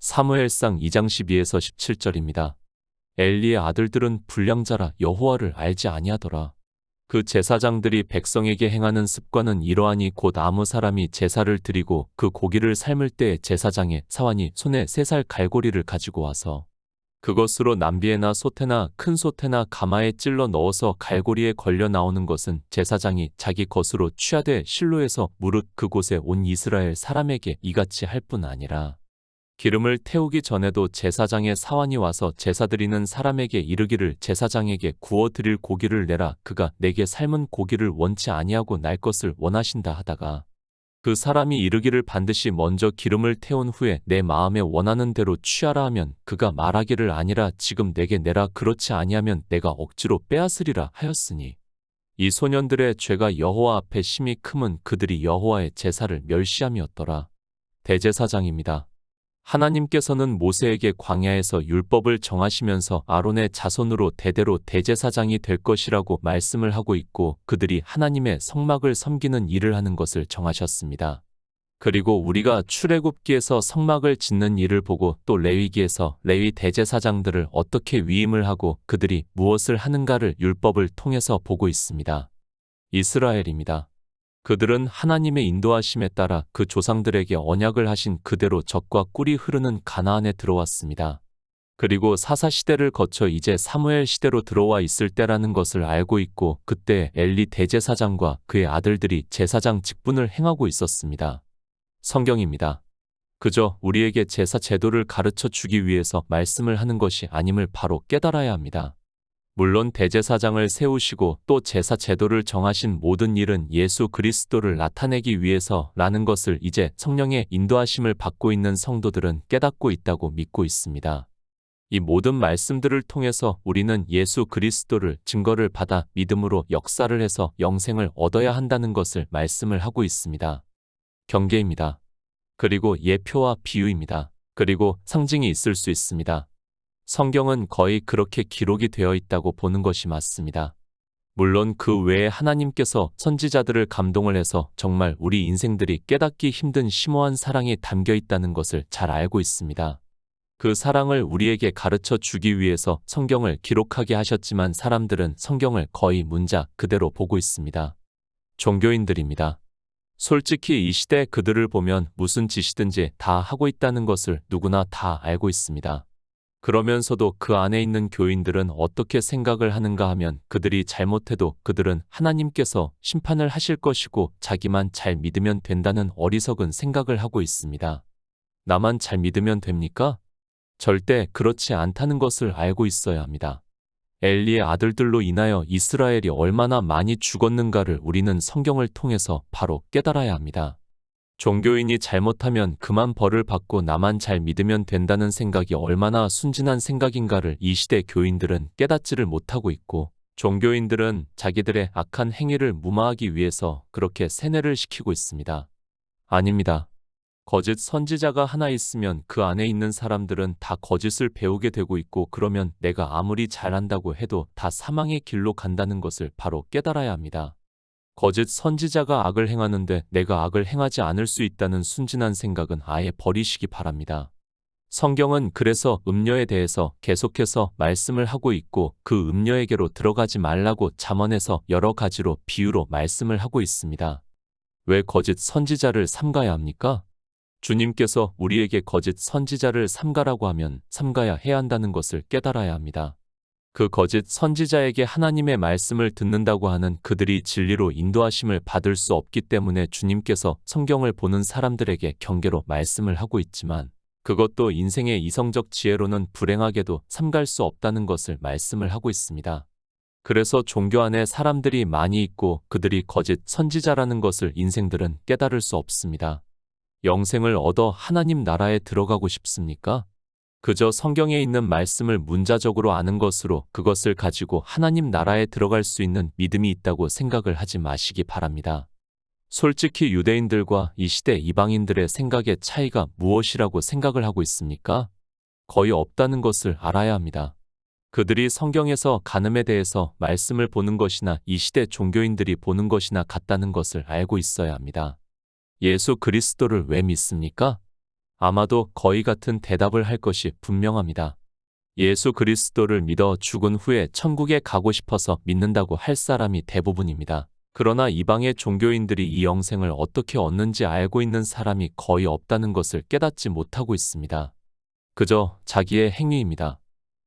사무엘상 2장 12에서 17절입니다. 엘리의 아들들은 불량자라 여호와를 알지 아니하더라. 그 제사장들이 백성에게 행하는 습관은 이러하니 곧 아무 사람이 제사를 드리고 그 고기를 삶을 때에 제사장의 사환이 손에 3살 갈고리를 가지고 와서 그것으로 남비에나 소태나 큰 소태나 가마에 찔러 넣어서 갈고리에 걸려 나오는 것은 제사장이 자기 것으로 취하되 실로에서 무릇 그곳에 온 이스라엘 사람에게 이같이 할 뿐 아니라 기름을 태우기 전에도 제사장의 사환이 와서 제사 드리는 사람에게 이르기를 제사장에게 구워 드릴 고기를 내라. 그가 내게 삶은 고기를 원치 아니하고 날 것을 원하신다 하다가 그 사람이 이르기를 반드시 먼저 기름을 태운 후에 내 마음에 원하는 대로 취하라 하면 그가 말하기를 아니라 지금 내게 내라. 그렇지 아니하면 내가 억지로 빼앗으리라 하였으니 이 소년들의 죄가 여호와 앞에 심히 크면 그들이 여호와의 제사를 멸시함이었더라. 대제사장입니다. 하나님께서는 모세에게 광야에서 율법을 정하시면서 아론의 자손으로 대대로 대제사장이 될 것이라고 말씀을 하고 있고 그들이 하나님의 성막을 섬기는 일을 하는 것을 정하셨습니다. 그리고 우리가 출애굽기에서 성막을 짓는 일을 보고 또 레위기에서 레위 대제사장들을 어떻게 위임을 하고 그들이 무엇을 하는가를 율법을 통해서 보고 있습니다. 이스라엘입니다. 그들은 하나님의 인도하심에 따라 그 조상들에게 언약을 하신 그대로 젖과 꿀이 흐르는 가나안에 들어왔습니다. 그리고 사사시대를 거쳐 이제 사무엘 시대로 들어와 있을 때라는 것을 알고 있고 그때 엘리 대제사장과 그의 아들들이 제사장 직분을 행하고 있었습니다. 성경입니다. 그저 우리에게 제사 제도를 가르쳐 주기 위해서 말씀을 하는 것이 아님을 바로 깨달아야 합니다. 물론 대제사장을 세우시고 또 제사 제도를 정하신 모든 일은 예수 그리스도를 나타내기 위해서라는 것을 이제 성령의 인도하심을 받고 있는 성도들은 깨닫고 있다고 믿고 있습니다. 이 모든 말씀들을 통해서 우리는 예수 그리스도를 증거를 받아 믿음으로 역사를 해서 영생을 얻어야 한다는 것을 말씀을 하고 있습니다. 경계입니다. 그리고 예표와 비유입니다. 그리고 상징이 있을 수 있습니다. 성경은 거의 그렇게 기록이 되어 있다고 보는 것이 맞습니다. 물론 그 외에 하나님께서 선지자들을 감동을 해서 정말 우리 인생들이 깨닫기 힘든 심오한 사랑이 담겨 있다는 것을 잘 알고 있습니다. 그 사랑을 우리에게 가르쳐 주기 위해서 성경을 기록하게 하셨지만 사람들은 성경을 거의 문자 그대로 보고 있습니다. 종교인들입니다. 솔직히 이 시대 그들을 보면 무슨 짓이든지 다 하고 있다는 것을 누구나 다 알고 있습니다. 그러면서도 그 안에 있는 교인들은 어떻게 생각을 하는가 하면 그들이 잘못해도 그들은 하나님께서 심판을 하실 것이고 자기만 잘 믿으면 된다는 어리석은 생각을 하고 있습니다. 나만 잘 믿으면 됩니까? 절대 그렇지 않다는 것을 알고 있어야 합니다. 엘리의 아들들로 인하여 이스라엘이 얼마나 많이 죽었는가를 우리는 성경을 통해서 바로 깨달아야 합니다. 종교인이 잘못하면 그만 벌을 받고 나만 잘 믿으면 된다는 생각이 얼마나 순진한 생각인가를 이 시대 교인들은 깨닫지를 못하고 있고 종교인들은 자기들의 악한 행위를 무마하기 위해서 그렇게 세뇌를 시키고 있습니다. 아닙니다. 거짓 선지자가 하나 있으면 그 안에 있는 사람들은 다 거짓을 배우게 되고 있고 그러면 내가 아무리 잘한다고 해도 다 사망의 길로 간다는 것을 바로 깨달아야 합니다. 거짓 선지자가 악을 행하는데 내가 악을 행하지 않을 수 있다는 순진한 생각은 아예 버리시기 바랍니다. 성경은 그래서 음녀에 대해서 계속해서 말씀을 하고 있고 그 음녀에게로 들어가지 말라고 잠언에서 여러 가지로 비유로 말씀을 하고 있습니다. 왜 거짓 선지자를 삼가야 합니까? 주님께서 우리에게 거짓 선지자를 삼가라고 하면 삼가야 해야 한다는 것을 깨달아야 합니다. 그 거짓 선지자에게 하나님의 말씀을 듣는다고 하는 그들이 진리로 인도하심을 받을 수 없기 때문에 주님께서 성경을 보는 사람들에게 경계로 말씀을 하고 있지만 그것도 인생의 이성적 지혜로는 불행하게도 삼갈 수 없다는 것을 말씀을 하고 있습니다. 그래서 종교 안에 사람들이 많이 있고 그들이 거짓 선지자라는 것을 인생들은 깨달을 수 없습니다. 영생을 얻어 하나님 나라에 들어가고 싶습니까? 그저 성경에 있는 말씀을 문자적으로 아는 것으로 그것을 가지고 하나님 나라에 들어갈 수 있는 믿음이 있다고 생각을 하지 마시기 바랍니다. 솔직히 유대인들과 이 시대 이방인들의 생각의 차이가 무엇이라고 생각을 하고 있습니까? 거의 없다는 것을 알아야 합니다. 그들이 성경에서 간음에 대해서 말씀을 보는 것이나 이 시대 종교인들이 보는 것이나 같다는 것을 알고 있어야 합니다. 예수 그리스도를 왜 믿습니까? 아마도 거의 같은 대답을 할 것이 분명합니다. 예수 그리스도를 믿어 죽은 후에 천국에 가고 싶어서 믿는다고 할 사람이 대부분입니다. 그러나 이방의 종교인들이 이 영생을 어떻게 얻는지 알고 있는 사람이 거의 없다는 것을 깨닫지 못하고 있습니다. 그저 자기의 행위입니다.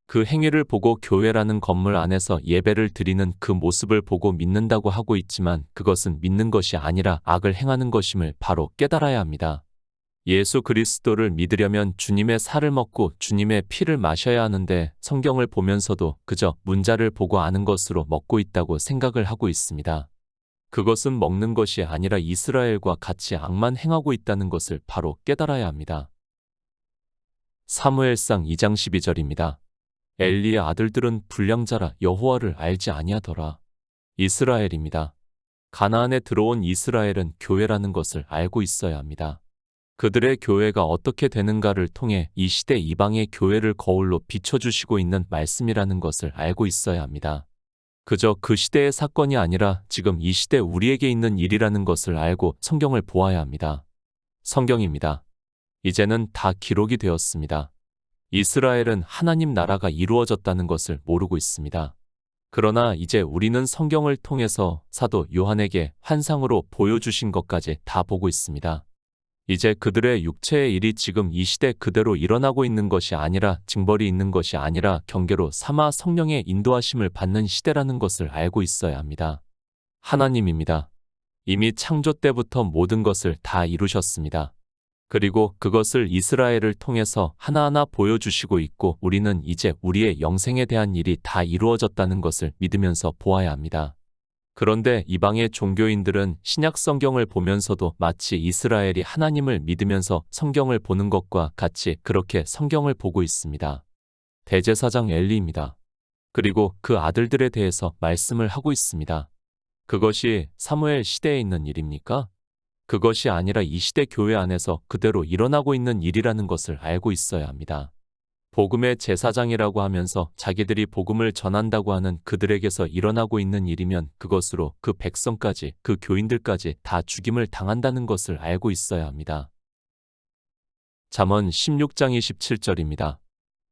그 행위를 보고 교회라는 건물 안에서 예배를 드리는 그 모습을 보고 믿는다고 하고 있지만 그것은 믿는 것이 아니라 악을 행하는 것임을 바로 깨달아야 합니다. 예수 그리스도를 믿으려면 주님의 살을 먹고 주님의 피를 마셔야 하는데 성경을 보면서도 그저 문자를 보고 아는 것으로 먹고 있다고 생각을 하고 있습니다. 그것은 먹는 것이 아니라 이스라엘과 같이 악만 행하고 있다는 것을 바로 깨달아야 합니다. 사무엘상 2장 12절입니다. 엘리의 아들들은 불량자라 여호와를 알지 아니하더라. 이스라엘입니다. 가나안에 들어온 이스라엘은 교회라는 것을 알고 있어야 합니다. 그들의 교회가 어떻게 되는가를 통해 이 시대 이방의 교회를 거울로 비춰주시고 있는 말씀이라는 것을 알고 있어야 합니다. 그저 그 시대의 사건이 아니라 지금 이 시대 우리에게 있는 일이라는 것을 알고 성경을 보아야 합니다. 성경입니다. 이제는 다 기록이 되었습니다. 이스라엘은 하나님 나라가 이루어졌다는 것을 모르고 있습니다. 그러나 이제 우리는 성경을 통해서 사도 요한에게 환상으로 보여주신 것까지 다 보고 있습니다. 이제 그들의 육체의 일이 지금 이 시대 그대로 일어나고 있는 것이 아니라 징벌이 있는 것이 아니라 경계로 삼아 성령의 인도하심을 받는 시대라는 것을 알고 있어야 합니다. 하나님입니다. 이미 창조 때부터 모든 것을 다 이루셨습니다. 그리고 그것을 이스라엘을 통해서 하나하나 보여주시고 있고 우리는 이제 우리의 영생에 대한 일이 다 이루어졌다는 것을 믿으면서 보아야 합니다. 그런데 이방의 종교인들은 신약 성경을 보면서도 마치 이스라엘이 하나님을 믿으면서 성경을 보는 것과 같이 그렇게 성경을 보고 있습니다. 대제사장 엘리입니다. 그리고 그 아들들에 대해서 말씀을 하고 있습니다. 그것이 사무엘 시대에 있는 일입니까? 그것이 아니라 이 시대 교회 안에서 그대로 일어나고 있는 일이라는 것을 알고 있어야 합니다. 복음의 제사장이라고 하면서 자기들이 복음을 전한다고 하는 그들에게서 일어나고 있는 일이면 그것으로 그 백성까지, 그 교인들까지 다 죽임을 당한다는 것을 알고 있어야 합니다. 잠언 16장 27절입니다.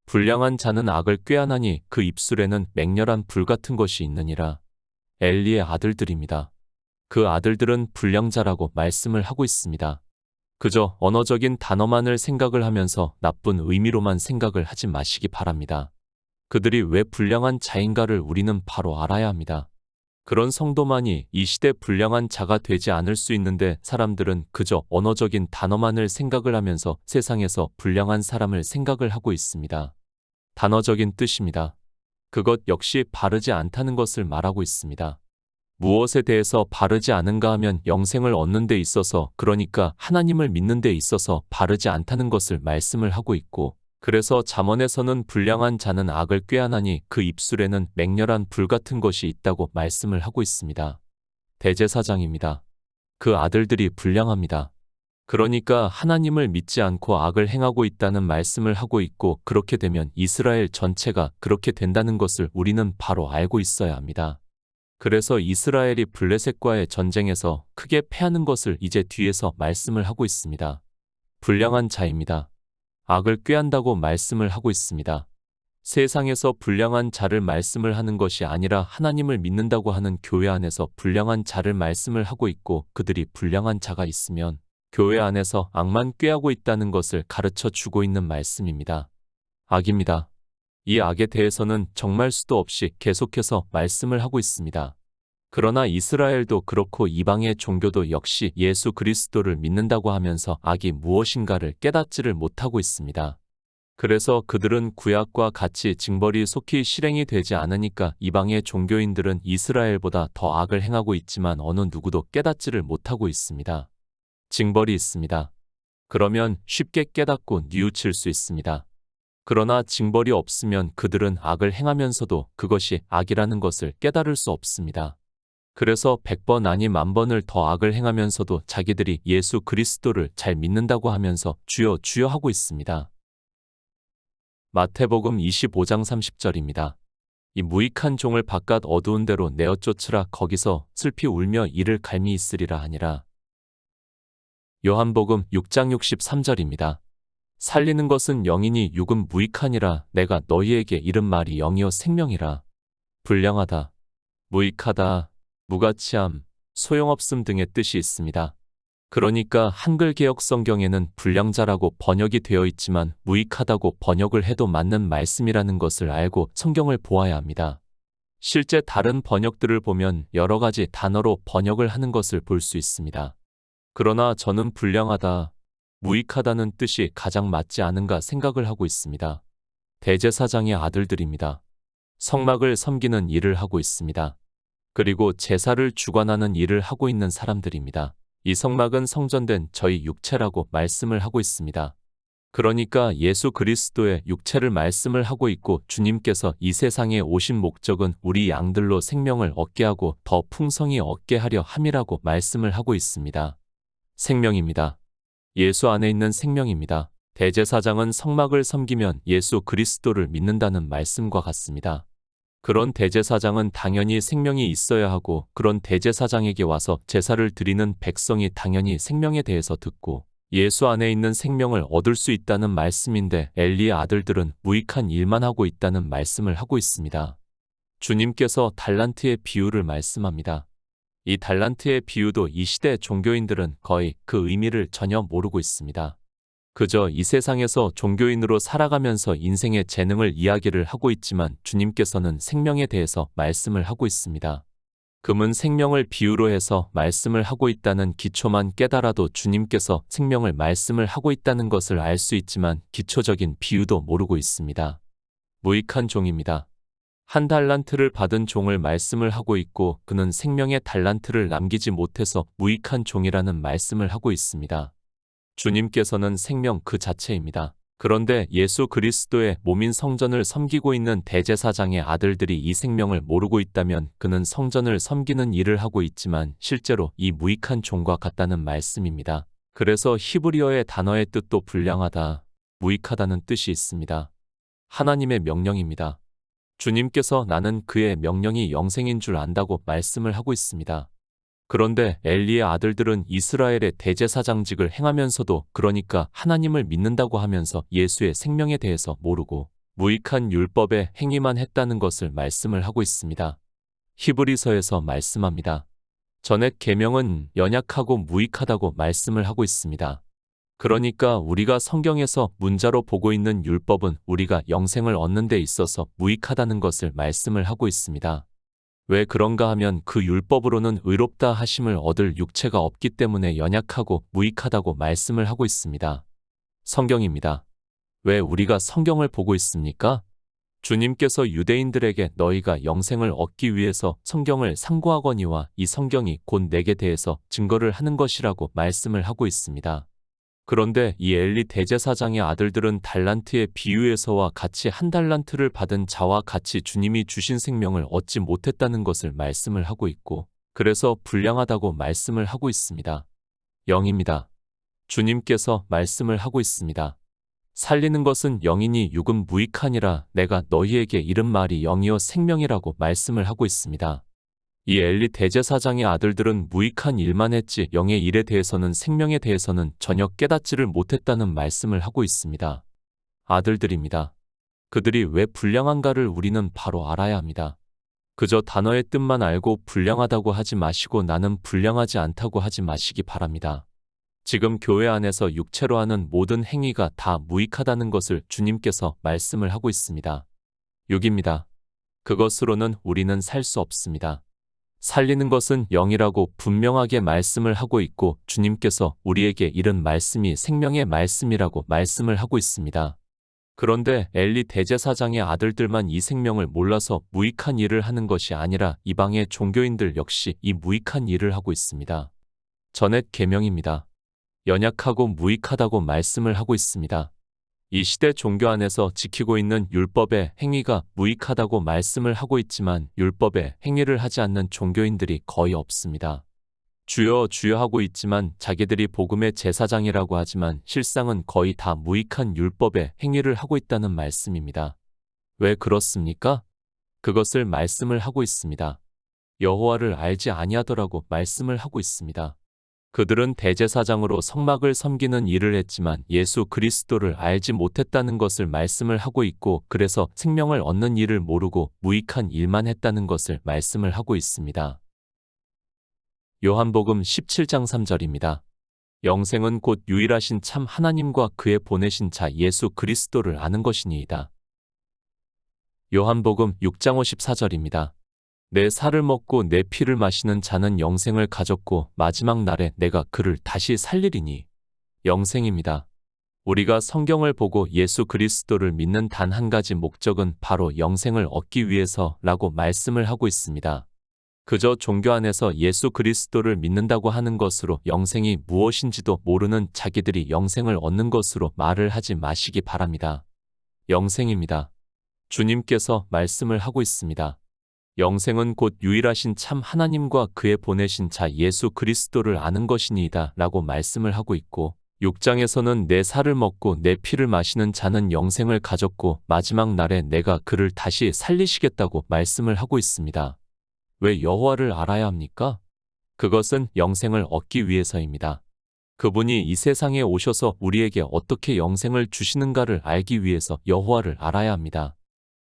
불량한 자는 악을 꾀하나니 그 입술에는 맹렬한 불 같은 것이 있느니라. 엘리의 아들들입니다. 그 아들들은 불량자라고 말씀을 하고 있습니다. 그저 언어적인 단어만을 생각을 하면서 나쁜 의미로만 생각을 하지 마시기 바랍니다. 그들이 왜 불량한 자인가를 우리는 바로 알아야 합니다. 그런 성도만이 이 시대 불량한 자가 되지 않을 수 있는데 사람들은 그저 언어적인 단어만을 생각을 하면서 세상에서 불량한 사람을 생각을 하고 있습니다. 단어적인 뜻입니다. 그것 역시 바르지 않다는 것을 말하고 있습니다. 무엇에 대해서 바르지 않은가 하면 영생을 얻는 데 있어서 그러니까 하나님을 믿는 데 있어서 바르지 않다는 것을 말씀을 하고 있고 그래서 잠언에서는 불량한 자는 악을 꾀하나니 그 입술에는 맹렬한 불 같은 것이 있다고 말씀을 하고 있습니다. 대제사장입니다. 그 아들들이 불량합니다. 그러니까 하나님을 믿지 않고 악을 행하고 있다는 말씀을 하고 있고 그렇게 되면 이스라엘 전체가 그렇게 된다는 것을 우리는 바로 알고 있어야 합니다. 그래서 이스라엘이 블레셋과의 전쟁에서 크게 패하는 것을 이제 뒤에서 말씀을 하고 있습니다. 불량한 자입니다. 악을 꾀한다고 말씀을 하고 있습니다. 세상에서 불량한 자를 말씀을 하는 것이 아니라 하나님을 믿는다고 하는 교회 안에서 불량한 자를 말씀을 하고 있고 그들이 불량한 자가 있으면 교회 안에서 악만 꾀하고 있다는 것을 가르쳐 주고 있는 말씀입니다. 악입니다. 이 악에 대해서는 정말 수도 없이 계속해서 말씀을 하고 있습니다. 그러나 이스라엘도 그렇고 이방의 종교도 역시 예수 그리스도를 믿는다고 하면서 악이 무엇인가를 깨닫지를 못하고 있습니다. 그래서 그들은 구약과 같이 징벌이 속히 실행이 되지 않으니까 이방의 종교인들은 이스라엘보다 더 악을 행하고 있지만 어느 누구도 깨닫지를 못하고 있습니다. 징벌이 있습니다. 그러면 쉽게 깨닫고 뉘우칠 수 있습니다. 그러나 징벌이 없으면 그들은 악을 행하면서도 그것이 악이라는 것을 깨달을 수 없습니다. 그래서 100번 아니 10,000번을 더 악을 행하면서도 자기들이 예수 그리스도를 잘 믿는다고 하면서 주여 주여 하고 있습니다. 마태복음 25장 30절입니다. 이 무익한 종을 바깥 어두운 데로 내어 쫓으라. 거기서 슬피 울며 이를 갈미 있으리라 하니라. 요한복음 6장 63절입니다. 살리는 것은 영이니 육은 무익하니라. 내가 너희에게 이른 말이 영이요 생명이라. 불량하다, 무익하다, 무가치함, 소용없음 등의 뜻이 있습니다. 그러니까 한글 개역 성경에는 불량자라고 번역이 되어 있지만 무익하다고 번역을 해도 맞는 말씀이라는 것을 알고 성경을 보아야 합니다. 실제 다른 번역들을 보면 여러 가지 단어로 번역을 하는 것을 볼 수 있습니다. 그러나 저는 불량하다, 무익하다는 뜻이 가장 맞지 않은가 생각을 하고 있습니다. 대제사장의 아들들입니다. 성막을 섬기는 일을 하고 있습니다. 그리고 제사를 주관하는 일을 하고 있는 사람들입니다. 이 성막은 성전된 저희 육체라고 말씀을 하고 있습니다. 그러니까 예수 그리스도의 육체를 말씀을 하고 있고 주님께서 이 세상에 오신 목적은 우리 양들로 생명을 얻게 하고 더 풍성히 얻게 하려 함이라고 말씀을 하고 있습니다. 생명입니다. 예수 안에 있는 생명입니다. 대제사장은 성막을 섬기면 예수 그리스도를 믿는다는 말씀과 같습니다. 그런 대제사장은 당연히 생명이 있어야 하고 그런 대제사장에게 와서 제사를 드리는 백성이 당연히 생명에 대해서 듣고 예수 안에 있는 생명을 얻을 수 있다는 말씀인데 엘리의 아들들은 무익한 일만 하고 있다는 말씀을 하고 있습니다. 주님께서 달란트의 비유를 말씀합니다. 이 달란트의 비유도 이 시대 종교인들은 거의 그 의미를 전혀 모르고 있습니다. 그저 이 세상에서 종교인으로 살아가면서 인생의 재능을 이야기를 하고 있지만 주님께서는 생명에 대해서 말씀을 하고 있습니다. 금은 생명을 비유로 해서 말씀을 하고 있다는 기초만 깨달아도 주님께서 생명을 말씀을 하고 있다는 것을 알 수 있지만 기초적인 비유도 모르고 있습니다. 무익한 종입니다. 한 달란트를 받은 종을 말씀을 하고 있고 그는 생명의 달란트를 남기지 못해서 무익한 종이라는 말씀을 하고 있습니다. 주님께서는 생명 그 자체입니다. 그런데 예수 그리스도의 몸인 성전을 섬기고 있는 대제사장의 아들들이 이 생명을 모르고 있다면 그는 성전을 섬기는 일을 하고 있지만 실제로 이 무익한 종과 같다는 말씀입니다. 그래서 히브리어의 단어의 뜻도 불량하다, 무익하다는 뜻이 있습니다. 하나님의 명령입니다. 주님께서 나는 그의 명령이 영생인 줄 안다고 말씀을 하고 있습니다. 그런데 엘리의 아들들은 이스라엘의 대제사장직을 행하면서도 그러니까 하나님을 믿는다고 하면서 예수의 생명에 대해서 모르고 무익한 율법의 행위만 했다는 것을 말씀을 하고 있습니다. 히브리서에서 말씀합니다. 전액 계명은 연약하고 무익하다고 말씀을 하고 있습니다. 그러니까 우리가 성경에서 문자로 보고 있는 율법은 우리가 영생을 얻는 데 있어서 무익하다는 것을 말씀을 하고 있습니다. 왜 그런가 하면 그 율법으로는 의롭다 하심을 얻을 육체가 없기 때문에 연약하고 무익하다고 말씀을 하고 있습니다. 성경입니다. 왜 우리가 성경을 보고 있습니까? 주님께서 유대인들에게 너희가 영생을 얻기 위해서 성경을 상고하거니와 이 성경이 곧 내게 대해서 증거를 하는 것이라고 말씀을 하고 있습니다. 그런데 이 엘리 대제사장의 아들들은 달란트의 비유에서와 같이 한 달란트를 받은 자와 같이 주님이 주신 생명을 얻지 못했다는 것을 말씀을 하고 있고 그래서 불량하다고 말씀을 하고 있습니다. 영입니다. 주님께서 말씀을 하고 있습니다. 살리는 것은 영이니 육은 무익하니라. 내가 너희에게 이른 말이 영이요 생명이라고 말씀을 하고 있습니다. 이 엘리 대제사장의 아들들은 무익한 일만 했지 영의 일에 대해서는 생명에 대해서는 전혀 깨닫지를 못했다는 말씀을 하고 있습니다. 아들들입니다. 그들이 왜 불량한가를 우리는 바로 알아야 합니다. 그저 단어의 뜻만 알고 불량하다고 하지 마시고 나는 불량하지 않다고 하지 마시기 바랍니다. 지금 교회 안에서 육체로 하는 모든 행위가 다 무익하다는 것을 주님께서 말씀을 하고 있습니다. 육입니다. 그것으로는 우리는 살 수 없습니다. 살리는 것은 영이라고 분명하게 말씀을 하고 있고 주님께서 우리에게 이른 말씀이 생명의 말씀이라고 말씀을 하고 있습니다. 그런데 엘리 대제사장의 아들들만 이 생명을 몰라서 무익한 일을 하는 것이 아니라 이방의 종교인들 역시 이 무익한 일을 하고 있습니다. 전액 계명입니다. 연약하고 무익하다고 말씀을 하고 있습니다. 이 시대 종교 안에서 지키고 있는 율법의 행위가 무익하다고 말씀을 하고 있지만 율법의 행위를 하지 않는 종교인들이 거의 없습니다. 주여 주여 하고 있지만 자기들이 복음의 제사장이라고 하지만 실상은 거의 다 무익한 율법의 행위를 하고 있다는 말씀입니다. 왜 그렇습니까? 그것을 말씀을 하고 있습니다. 여호와를 알지 아니하더라고 말씀을 하고 있습니다. 그들은 대제사장으로 성막을 섬기는 일을 했지만 예수 그리스도를 알지 못했다는 것을 말씀을 하고 있고, 그래서 생명을 얻는 일을 모르고 무익한 일만 했다는 것을 말씀을 하고 있습니다. 요한복음 17장 3절입니다. 영생은 곧 유일하신 참 하나님과 그의 보내신 자 예수 그리스도를 아는 것이니이다. 요한복음 6장 54절입니다. 내 살을 먹고 내 피를 마시는 자는 영생을 가졌고 마지막 날에 내가 그를 다시 살리리니. 영생입니다. 우리가 성경을 보고 예수 그리스도를 믿는 단 한 가지 목적은 바로 영생을 얻기 위해서라고 말씀을 하고 있습니다. 그저 종교 안에서 예수 그리스도를 믿는다고 하는 것으로 영생이 무엇인지도 모르는 자기들이 영생을 얻는 것으로 말을 하지 마시기 바랍니다. 영생입니다. 주님께서 말씀을 하고 있습니다. 영생은 곧 유일하신 참 하나님과 그의 보내신 자 예수 그리스도를 아는 것이니이다 라고 말씀을 하고 있고, 6장에서는 내 살을 먹고 내 피를 마시는 자는 영생을 가졌고 마지막 날에 내가 그를 다시 살리시겠다고 말씀을 하고 있습니다. 왜 여호와를 알아야 합니까? 그것은 영생을 얻기 위해서입니다. 그분이 이 세상에 오셔서 우리에게 어떻게 영생을 주시는가를 알기 위해서 여호와를 알아야 합니다.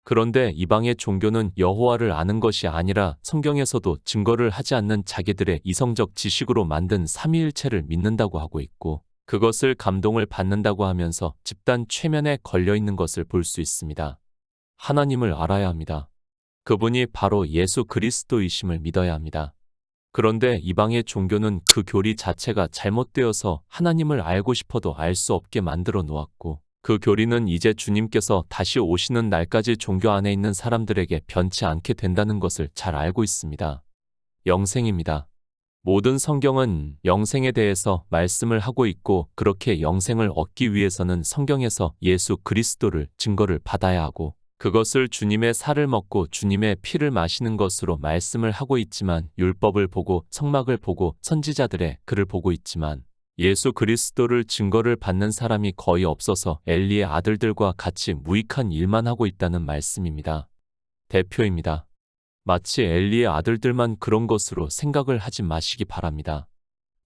그런데 이방의 종교는 여호와를 아는 것이 아니라 성경에서도 증거를 하지 않는 자기들의 이성적 지식으로 만든 삼위일체를 믿는다고 하고 있고, 그것을 감동을 받는다고 하면서 집단 최면에 걸려 있는 것을 볼 수 있습니다. 하나님을 알아야 합니다. 그분이 바로 예수 그리스도이심을 믿어야 합니다. 그런데 이방의 종교는 그 교리 자체가 잘못되어서 하나님을 알고 싶어도 알 수 없게 만들어 놓았고, 그 교리는 이제 주님께서 다시 오시는 날까지 종교 안에 있는 사람들에게 변치 않게 된다는 것을 잘 알고 있습니다. 영생입니다. 모든 성경은 영생에 대해서 말씀을 하고 있고, 그렇게 영생을 얻기 위해서는 성경에서 예수 그리스도를 증거를 받아야 하고, 그것을 주님의 살을 먹고 주님의 피를 마시는 것으로 말씀을 하고 있지만, 율법을 보고 성막을 보고 선지자들의 글을 보고 있지만 예수 그리스도를 증거를 받는 사람이 거의 없어서 엘리의 아들들과 같이 무익한 일만 하고 있다는 말씀입니다. 대표입니다. 마치 엘리의 아들들만 그런 것으로 생각을 하지 마시기 바랍니다.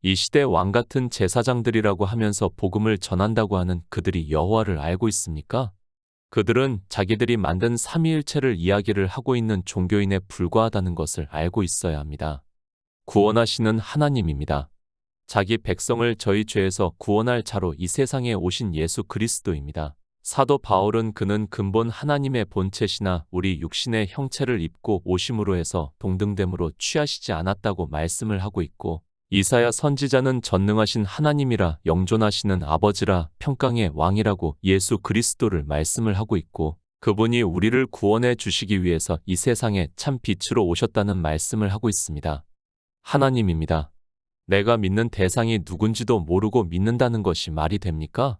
이 시대 왕같은 제사장들이라고 하면서 복음을 전한다고 하는 그들이 여호와를 알고 있습니까? 그들은 자기들이 만든 삼위일체를 이야기를 하고 있는 종교인에 불과하다는 것을 알고 있어야 합니다. 구원하시는 하나님입니다. 자기 백성을 저희 죄에서 구원할 자로 이 세상에 오신 예수 그리스도입니다. 사도 바울은 그는 근본 하나님의 본체시나 우리 육신의 형체를 입고 오심으로 해서 동등됨으로 취하시지 않았다고 말씀을 하고 있고, 이사야 선지자는 전능하신 하나님이라 영존하시는 아버지라 평강의 왕이라고 예수 그리스도를 말씀을 하고 있고, 그분이 우리를 구원해 주시기 위해서 이 세상에 참 빛으로 오셨다는 말씀을 하고 있습니다. 하나님입니다. 내가 믿는 대상이 누군지도 모르고 믿는다는 것이 말이 됩니까?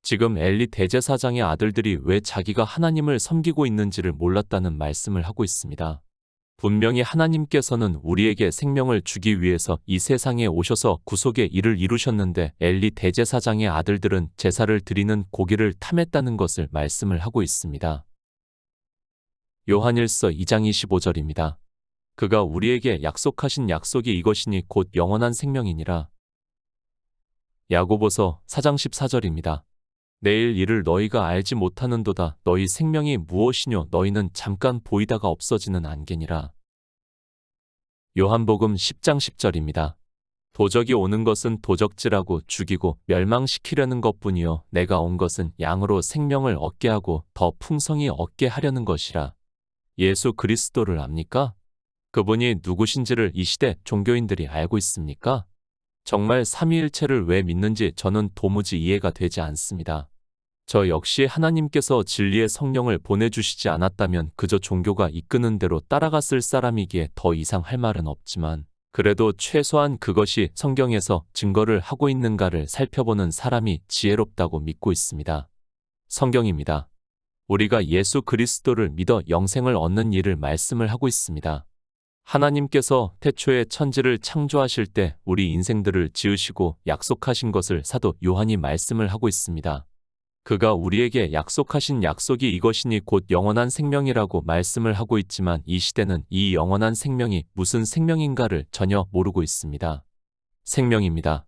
지금 엘리 대제사장의 아들들이 왜 자기가 하나님을 섬기고 있는지를 몰랐다는 말씀을 하고 있습니다. 분명히 하나님께서는 우리에게 생명을 주기 위해서 이 세상에 오셔서 구속의 일을 이루셨는데, 엘리 대제사장의 아들들은 제사를 드리는 고기를 탐했다는 것을 말씀을 하고 있습니다. 요한일서 2장 25절입니다. 그가 우리에게 약속하신 약속이 이것이니 곧 영원한 생명이니라. 야고보서 4장 14절입니다. 내일 이를 너희가 알지 못하는도다. 너희 생명이 무엇이뇨? 너희는 잠깐 보이다가 없어지는 안개니라. 요한복음 10장 10절입니다. 도적이 오는 것은 도적질하고 죽이고 멸망시키려는 것뿐이요 내가 온 것은 양으로 생명을 얻게 하고 더 풍성히 얻게 하려는 것이라. 예수 그리스도를 압니까? 그분이 누구신지를 이 시대 종교인들이 알고 있습니까? 정말 삼위일체를 왜 믿는지 저는 도무지 이해가 되지 않습니다. 저 역시 하나님께서 진리의 성령을 보내주시지 않았다면 그저 종교가 이끄는 대로 따라갔을 사람이기에 더 이상 할 말은 없지만, 그래도 최소한 그것이 성경에서 증거를 하고 있는가를 살펴보는 사람이 지혜롭다고 믿고 있습니다. 성경입니다. 우리가 예수 그리스도를 믿어 영생을 얻는 일을 말씀을 하고 있습니다. 하나님께서 태초에 천지를 창조하실 때 우리 인생들을 지으시고 약속하신 것을 사도 요한이 말씀을 하고 있습니다. 그가 우리에게 약속하신 약속이 이것이니 곧 영원한 생명이라고 말씀을 하고 있지만, 이 시대는 이 영원한 생명이 무슨 생명인가를 전혀 모르고 있습니다. 생명입니다.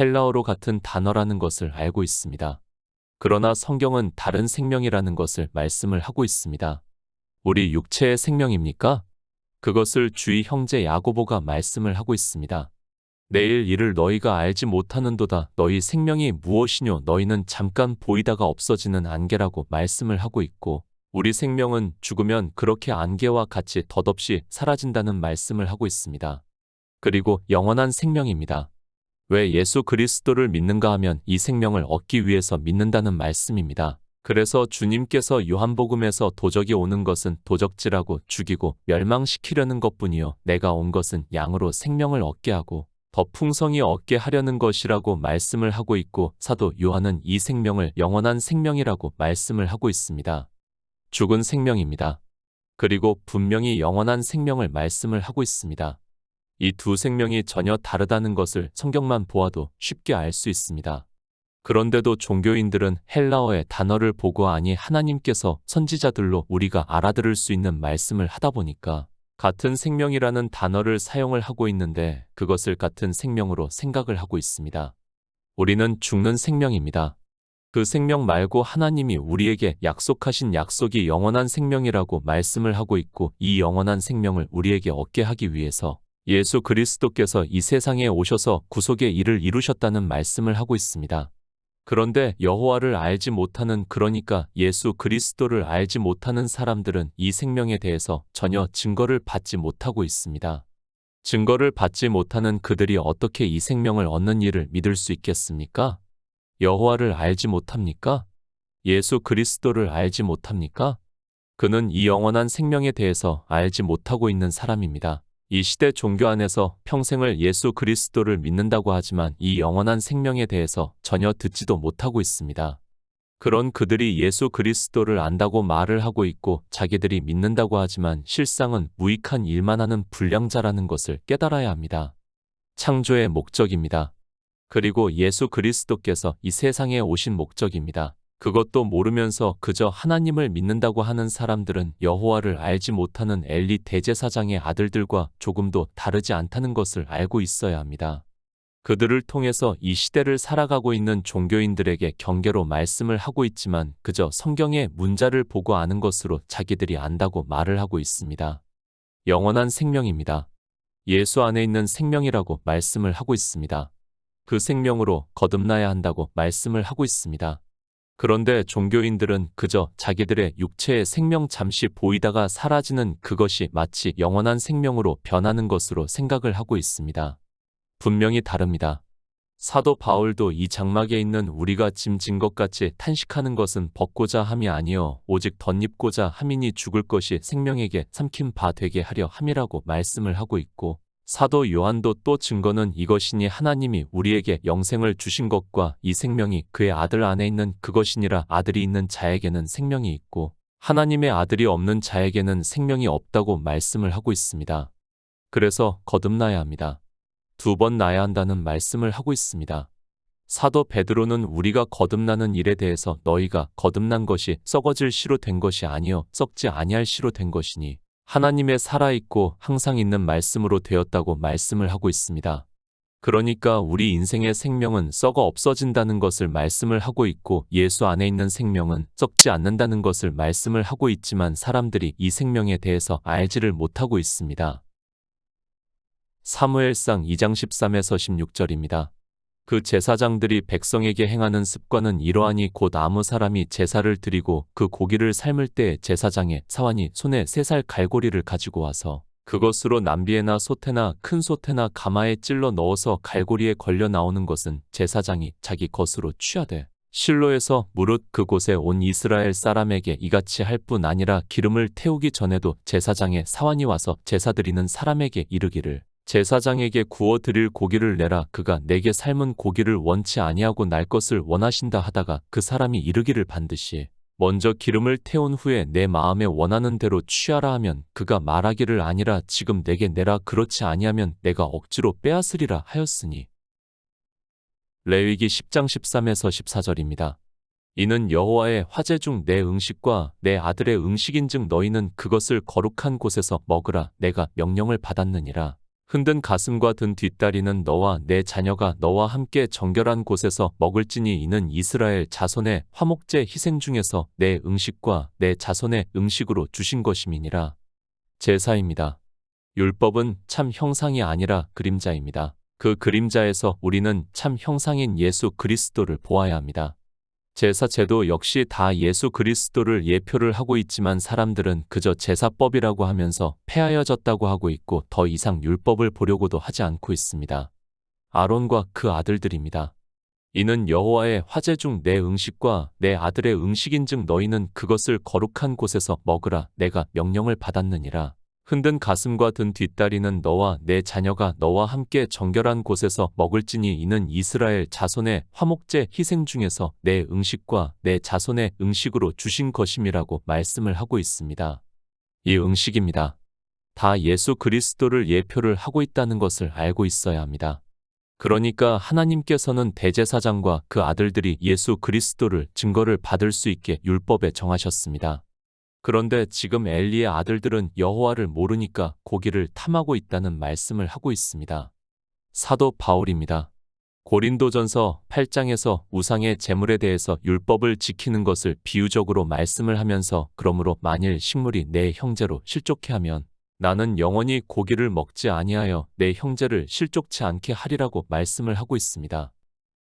헬라어로 같은 단어라는 것을 알고 있습니다. 그러나 성경은 다른 생명이라는 것을 말씀을 하고 있습니다. 우리 육체의 생명입니까? 그것을 주의 형제 야고보가 말씀을 하고 있습니다. 내일 이를 너희가 알지 못하는도다. 너희 생명이 무엇이뇨? 너희는 잠깐 보이다가 없어지는 안개라고 말씀을 하고 있고, 우리 생명은 죽으면 그렇게 안개와 같이 덧없이 사라진다는 말씀을 하고 있습니다. 그리고 영원한 생명입니다. 왜 예수 그리스도를 믿는가 하면 이 생명을 얻기 위해서 믿는다는 말씀입니다. 그래서 주님께서 요한복음에서 도적이 오는 것은 도적질하고 죽이고 멸망시키려는 것뿐이요 내가 온 것은 양으로 생명을 얻게 하고 더 풍성히 얻게 하려는 것이라고 말씀을 하고 있고, 사도 요한은 이 생명을 영원한 생명이라고 말씀을 하고 있습니다. 죽은 생명입니다. 그리고 분명히 영원한 생명을 말씀을 하고 있습니다. 이 두 생명이 전혀 다르다는 것을 성경만 보아도 쉽게 알 수 있습니다. 그런데도 종교인들은 헬라어의 단어를 보고 아니 하나님께서 선지자들로 우리가 알아들을 수 있는 말씀을 하다 보니까 같은 생명이라는 단어를 사용을 하고 있는데 그것을 같은 생명으로 생각을 하고 있습니다. 우리는 죽는 생명입니다. 그 생명 말고 하나님이 우리에게 약속하신 약속이 영원한 생명이라고 말씀을 하고 있고, 이 영원한 생명을 우리에게 얻게 하기 위해서 예수 그리스도께서 이 세상에 오셔서 구속의 일을 이루셨다는 말씀을 하고 있습니다. 그런데 여호와를 알지 못하는, 그러니까 예수 그리스도를 알지 못하는 사람들은 이 생명에 대해서 전혀 증거를 받지 못하고 있습니다. 증거를 받지 못하는 그들이 어떻게 이 생명을 얻는 일을 믿을 수 있겠습니까? 여호와를 알지 못합니까? 예수 그리스도를 알지 못합니까? 그는 이 영원한 생명에 대해서 알지 못하고 있는 사람입니다. 이 시대 종교 안에서 평생을 예수 그리스도를 믿는다고 하지만 이 영원한 생명에 대해서 전혀 듣지도 못하고 있습니다. 그런 그들이 예수 그리스도를 안다고 말을 하고 있고 자기들이 믿는다고 하지만 실상은 무익한 일만 하는 불량자라는 것을 깨달아야 합니다. 창조의 목적입니다. 그리고 예수 그리스도께서 이 세상에 오신 목적입니다. 그것도 모르면서 그저 하나님을 믿는다고 하는 사람들은 여호와를 알지 못하는 엘리 대제사장의 아들들과 조금도 다르지 않다는 것을 알고 있어야 합니다. 그들을 통해서 이 시대를 살아가고 있는 종교인들에게 경계로 말씀을 하고 있지만 그저 성경의 문자를 보고 아는 것으로 자기들이 안다고 말을 하고 있습니다. 영원한 생명입니다. 예수 안에 있는 생명이라고 말씀을 하고 있습니다. 그 생명으로 거듭나야 한다고 말씀을 하고 있습니다. 그런데 종교인들은 그저 자기들의 육체의 생명 잠시 보이다가 사라지는 그것이 마치 영원한 생명으로 변하는 것으로 생각을 하고 있습니다. 분명히 다릅니다. 사도 바울도 이 장막에 있는 우리가 짐 진 것 같이 탄식하는 것은 벗고자 함이 아니요 오직 덧입고자 함이니 죽을 것이 생명에게 삼킨 바 되게 하려 함이라고 말씀을 하고 있고, 사도 요한도 또 증거는 이것이니 하나님이 우리에게 영생을 주신 것과 이 생명이 그의 아들 안에 있는 그것이니라. 아들이 있는 자에게는 생명이 있고 하나님의 아들이 없는 자에게는 생명이 없다고 말씀을 하고 있습니다. 그래서 거듭나야 합니다. 2번 나야 한다는 말씀을 하고 있습니다. 사도 베드로는 우리가 거듭나는 일에 대해서 너희가 거듭난 것이 썩어질 씨로 된 것이 아니요 썩지 아니할 씨로 된 것이니 하나님의 살아있고 항상 있는 말씀으로 되었다고 말씀을 하고 있습니다. 그러니까 우리 인생의 생명은 썩어 없어진다는 것을 말씀을 하고 있고 예수 안에 있는 생명은 썩지 않는다는 것을 말씀을 하고 있지만 사람들이 이 생명에 대해서 알지를 못하고 있습니다. 사무엘상 2장 13에서 16절입니다. 그 제사장들이 백성에게 행하는 습관은 이러하니 곧 아무 사람이 제사를 드리고 그 고기를 삶을 때 제사장의 사환이 손에 3살 갈고리를 가지고 와서 그것으로 남비에나 소태나 큰 소태나 가마에 찔러 넣어서 갈고리에 걸려 나오는 것은 제사장이 자기 것으로 취하되 실로에서 무릇 그곳에 온 이스라엘 사람에게 이같이 할 뿐 아니라 기름을 태우기 전에도 제사장의 사환이 와서 제사 드리는 사람에게 이르기를 제사장에게 구워 드릴 고기를 내라. 그가 내게 삶은 고기를 원치 아니하고 날 것을 원하신다 하다가 그 사람이 이르기를 반드시 먼저 기름을 태운 후에 내 마음에 원하는 대로 취하라 하면 그가 말하기를 아니라 지금 내게 내라. 그렇지 아니하면 내가 억지로 빼앗으리라 하였으니. 레위기 10장 13에서 14절입니다. 이는 여호와의 화제 중 내 음식과 내 아들의 음식인즉 너희는 그것을 거룩한 곳에서 먹으라. 내가 명령을 받았느니라. 흔든 가슴과 든 뒷다리는 너와 내 자녀가 너와 함께 정결한 곳에서 먹을지니 이는 이스라엘 자손의 화목제 희생 중에서 내 음식과 내 자손의 음식으로 주신 것임이니라. 제사입니다. 율법은 참 형상이 아니라 그림자입니다. 그 그림자에서 우리는 참 형상인 예수 그리스도를 보아야 합니다. 제사 제도 역시 다 예수 그리스도를 예표를 하고 있지만 사람들은 그저 제사법이라고 하면서 폐하여졌다고 하고 있고 더 이상 율법을 보려고도 하지 않고 있습니다. 아론과 그 아들들입니다. 이는 여호와의 화제 중 내 음식과 내 아들의 음식인즉 너희는 그것을 거룩한 곳에서 먹으라 내가 명령을 받았느니라. 흔든 가슴과 든 뒷다리는 너와 내 자녀가 너와 함께 정결한 곳에서 먹을지니 이는 이스라엘 자손의 화목제 희생 중에서 내 음식과 내 자손의 음식으로 주신 것임이라고 말씀을 하고 있습니다. 이 음식입니다. 다 예수 그리스도를 예표를 하고 있다는 것을 알고 있어야 합니다. 그러니까 하나님께서는 대제사장과 그 아들들이 예수 그리스도를 증거를 받을 수 있게 율법에 정하셨습니다. 그런데 지금 엘리의 아들들은 여호와를 모르니까 고기를 탐하고 있다는 말씀을 하고 있습니다. 사도 바울입니다. 고린도전서 8장에서 우상의 제물에 대해서 율법을 지키는 것을 비유적으로 말씀을 하면서 그러므로 만일 식물이 내 형제로 실족해 하면 나는 영원히 고기를 먹지 아니하여 내 형제를 실족치 않게 하리라고 말씀을 하고 있습니다.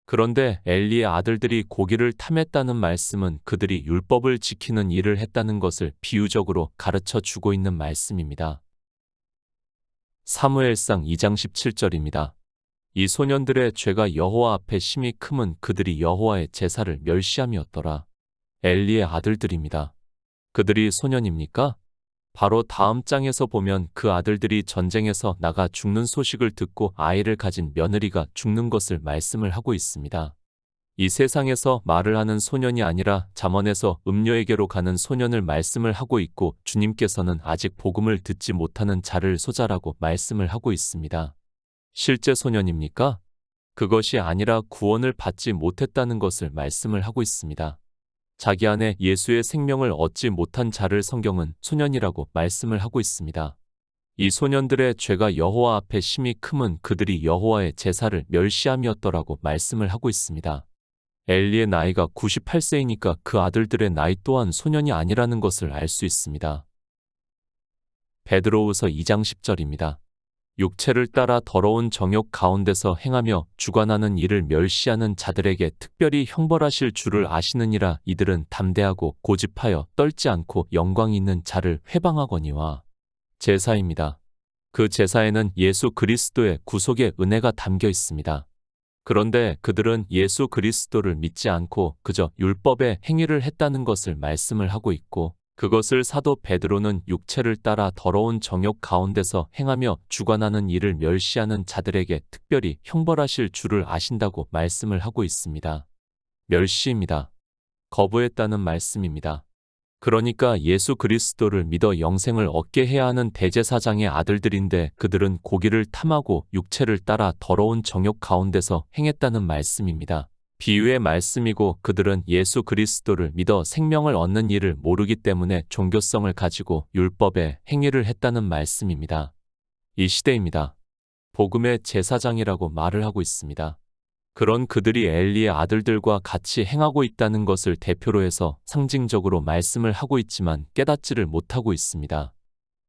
그런데 엘리의 아들들이 고기를 탐했다는 말씀은 그들이 율법을 지키는 일을 했다는 것을 비유적으로 가르쳐 주고 있는 말씀입니다. 사무엘상 2장 17절입니다. 이 소년들의 죄가 여호와 앞에 심히 크면 그들이 여호와의 제사를 멸시함이었더라. 엘리의 아들들입니다. 그들이 소년입니까? 바로 다음 장에서 보면 그 아들들이 전쟁에서 나가 죽는 소식을 듣고 아이를 가진 며느리가 죽는 것을 말씀을 하고 있습니다. 이 세상에서 말을 하는 소년이 아니라 잠언에서 음녀에게로 가는 소년을 말씀을 하고 있고 주님께서는 아직 복음을 듣지 못하는 자를 소자라고 말씀을 하고 있습니다. 실제 소년입니까? 그것이 아니라 구원을 받지 못했다는 것을 말씀을 하고 있습니다. 자기 안에 예수의 생명을 얻지 못한 자를 성경은 소년이라고 말씀을 하고 있습니다. 이 소년들의 죄가 여호와 앞에 심히 크면 그들이 여호와의 제사를 멸시함이었더라고 말씀을 하고 있습니다. 엘리의 나이가 98세이니까 그 아들들의 나이 또한 소년이 아니라는 것을 알 수 있습니다. 베드로후서 2장 10절입니다. 육체를 따라 더러운 정욕 가운데서 행하며 주관하는 일을 멸시하는 자들에게 특별히 형벌하실 줄을 아시느니라. 이들은 담대하고 고집하여 떨지 않고 영광 있는 자를 회방하거니와. 제사입니다. 그 제사에는 예수 그리스도의 구속의 은혜가 담겨 있습니다. 그런데 그들은 예수 그리스도를 믿지 않고 그저 율법의 행위를 했다는 것을 말씀을 하고 있고 그것을 사도 베드로는 육체를 따라 더러운 정욕 가운데서 행하며 주관하는 일을 멸시하는 자들에게 특별히 형벌하실 줄을 아신다고 말씀을 하고 있습니다. 멸시입니다. 거부했다는 말씀입니다. 그러니까 예수 그리스도를 믿어 영생을 얻게 해야 하는 대제사장의 아들들인데 그들은 고기를 탐하고 육체를 따라 더러운 정욕 가운데서 행했다는 말씀입니다. 비유의 말씀이고 그들은 예수 그리스도를 믿어 생명을 얻는 일을 모르기 때문에 종교성을 가지고 율법의 행위를 했다는 말씀입니다. 이 시대입니다. 복음의 제사장이라고 말을 하고 있습니다. 그런 그들이 엘리의 아들들과 같이 행하고 있다는 것을 대표로 해서 상징적으로 말씀을 하고 있지만 깨닫지를 못하고 있습니다.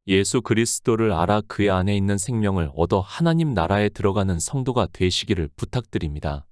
예수 그리스도를 알아 그의 안에 있는 생명을 얻어 하나님 나라에 들어가는 성도가 되시기를 부탁드립니다.